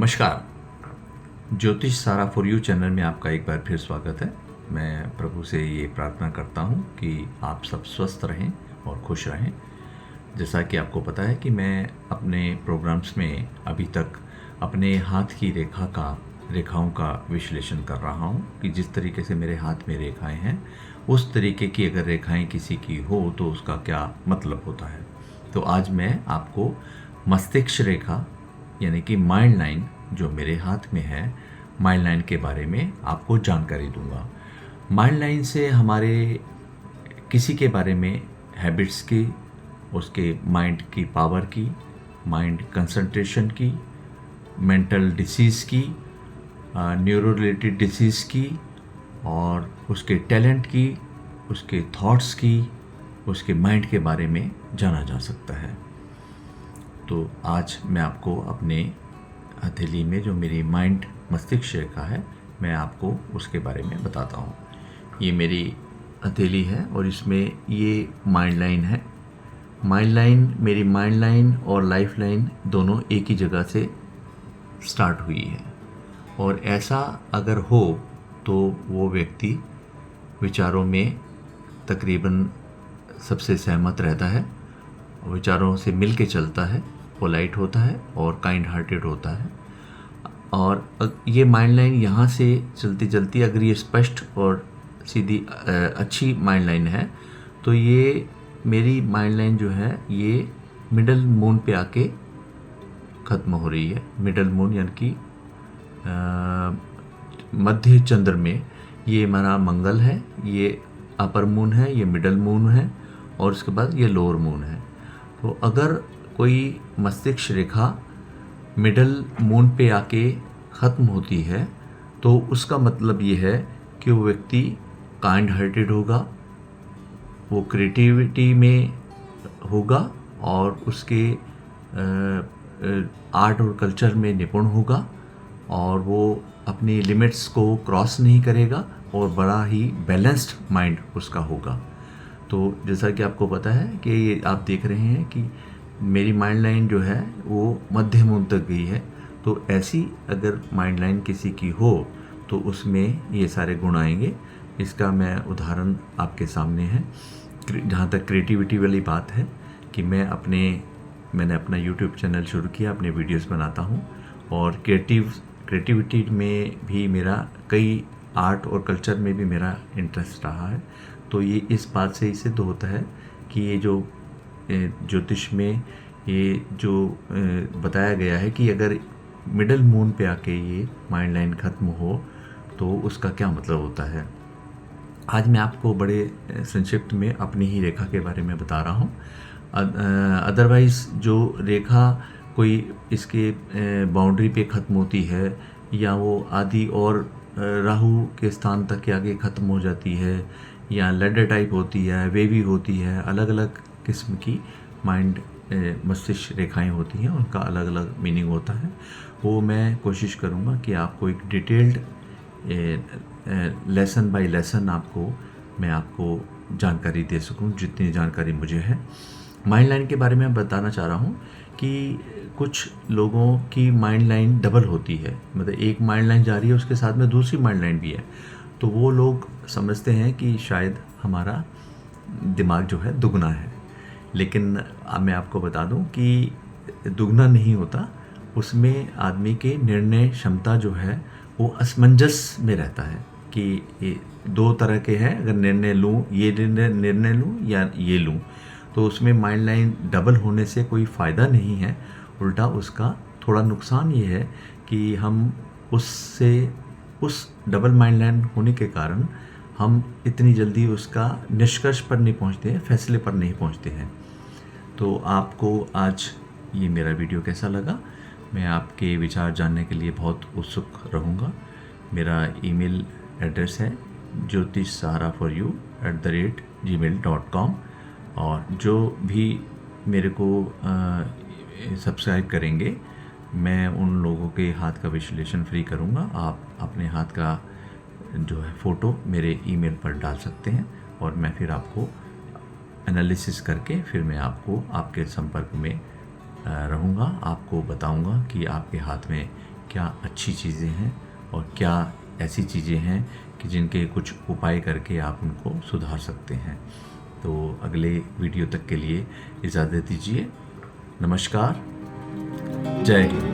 नमस्कार। ज्योतिष सारा फॉर यू चैनल में आपका एक बार फिर स्वागत है। मैं प्रभु से ये प्रार्थना करता हूँ कि आप सब स्वस्थ रहें और खुश रहें। जैसा कि आपको पता है कि मैं अपने प्रोग्राम्स में अभी तक अपने हाथ की रेखाओं का विश्लेषण कर रहा हूँ कि जिस तरीके से मेरे हाथ में रेखाएं हैं उस तरीके की अगर रेखाएं किसी की हो तो उसका क्या मतलब होता है। तो आज मैं आपको मस्तिष्क रेखा यानी कि माइंड लाइन जो मेरे हाथ में है, माइंड लाइन के बारे में आपको जानकारी दूंगा। माइंड लाइन से हमारे किसी के बारे में हैबिट्स की, उसके माइंड की पावर की, माइंड कंसंट्रेशन की, मेंटल डिसीज़ की, न्यूरो रिलेटेड डिसीज़ की और उसके टैलेंट की, उसके थॉट्स की, उसके माइंड के बारे में जाना जा सकता है। तो आज मैं आपको अपने हथेली में जो मेरी माइंड मस्तिष्क रेखा है, मैं आपको उसके बारे में बताता हूँ। ये मेरी हथेली है और इसमें ये माइंड लाइन है। मेरी माइंड लाइन और लाइफ लाइन दोनों एक ही जगह से स्टार्ट हुई है और ऐसा अगर हो तो वो व्यक्ति विचारों में तकरीबन सबसे सहमत रहता है, विचारों से मिल के चलता है, पोलाइट होता है और काइंड हार्टेड होता है। और ये माइंड लाइन यहाँ से चलती चलती अगर ये स्पष्ट और सीधी अच्छी माइंड लाइन है तो ये मेरी माइंड लाइन जो है ये मिडल मून पे आके ख़त्म हो रही है। मिडल मून यानी कि मध्य चंद्र में ये हमारा मंगल है, ये अपर मून है, ये मिडल मून है और उसके बाद ये लोअर मून है। तो अगर कोई मस्तिष्क रेखा मिडल मून पे आके ख़त्म होती है तो उसका मतलब ये है कि वो व्यक्ति काइंड हार्टेड होगा, वो क्रिएटिविटी में होगा और उसके आर्ट और कल्चर में निपुण होगा और वो अपनी लिमिट्स को क्रॉस नहीं करेगा और बड़ा ही बैलेंस्ड माइंड उसका होगा। तो जैसा कि आपको पता है कि ये आप देख रहे हैं कि मेरी माइंड लाइन जो है वो मध्य मून तक गई है। तो ऐसी अगर माइंड लाइन किसी की हो तो उसमें ये सारे गुण आएंगे। इसका मैं उदाहरण आपके सामने है। जहाँ तक क्रिएटिविटी वाली बात है कि मैंने अपना यूट्यूब चैनल शुरू किया, अपने वीडियोस बनाता हूँ और क्रिएटिविटी में भी मेरा कई आर्ट और कल्चर में भी मेरा इंटरेस्ट रहा है। तो ये इस बात से ही सिद्ध होता है कि ये जो ज्योतिष में ये जो बताया गया है कि अगर मिडल मून पे आके ये माइंड लाइन ख़त्म हो तो उसका क्या मतलब होता है। आज मैं आपको बड़े संक्षिप्त में अपनी ही रेखा के बारे में बता रहा हूँ। अदरवाइज़ जो रेखा कोई इसके बाउंड्री पे ख़त्म होती है या वो आदि और राहु के स्थान तक के आगे ख़त्म हो जाती है या लैडर टाइप होती है, वेवी होती है, अलग अलग किस्म की माइंड मस्तिष्क रेखाएं होती हैं, उनका अलग अलग मीनिंग होता है। वो मैं कोशिश करूँगा कि आपको एक डिटेल्ड लेसन बाय लेसन मैं आपको जानकारी दे सकूँ जितनी जानकारी मुझे है। माइंड लाइन के बारे में बताना चाह रहा हूँ कि कुछ लोगों की माइंड लाइन डबल होती है, मतलब एक माइंड लाइन जा रही है उसके साथ में दूसरी माइंड लाइन भी है। तो वो लोग समझते हैं कि शायद हमारा दिमाग जो है दुगना है, लेकिन मैं आपको बता दूं कि दुगना नहीं होता। उसमें आदमी के निर्णय क्षमता जो है वो असमंजस में रहता है कि ये दो तरह के हैं, अगर निर्णय लूँ, ये निर्णय लूँ या ये लूँ। तो उसमें माइंड लाइन डबल होने से कोई फ़ायदा नहीं है, उल्टा उसका थोड़ा नुकसान ये है कि हम उस डबल माइंड लाइन होने के कारण हम इतनी जल्दी उसका निष्कर्ष पर नहीं पहुंचते हैं, फैसले पर नहीं पहुंचते हैं। तो आपको आज ये मेरा वीडियो कैसा लगा, मैं आपके विचार जानने के लिए बहुत उत्सुक रहूँगा। मेरा ईमेल एड्रेस है jyotishaharafforyou@gmail.com और जो भी मेरे को सब्सक्राइब करेंगे मैं उन लोगों के हाथ का विश्लेषण फ्री करूँगा। आप अपने हाथ का जो है फ़ोटो मेरे ईमेल पर डाल सकते हैं और मैं फिर आपको एनालिसिस करके फिर मैं आपके संपर्क में रहूँगा, आपको बताऊँगा कि आपके हाथ में क्या अच्छी चीज़ें हैं और क्या ऐसी चीज़ें हैं कि जिनके कुछ उपाय करके आप उनको सुधार सकते हैं। तो अगले वीडियो तक के लिए इजाज़त दीजिए। नमस्कार, जय हिंद।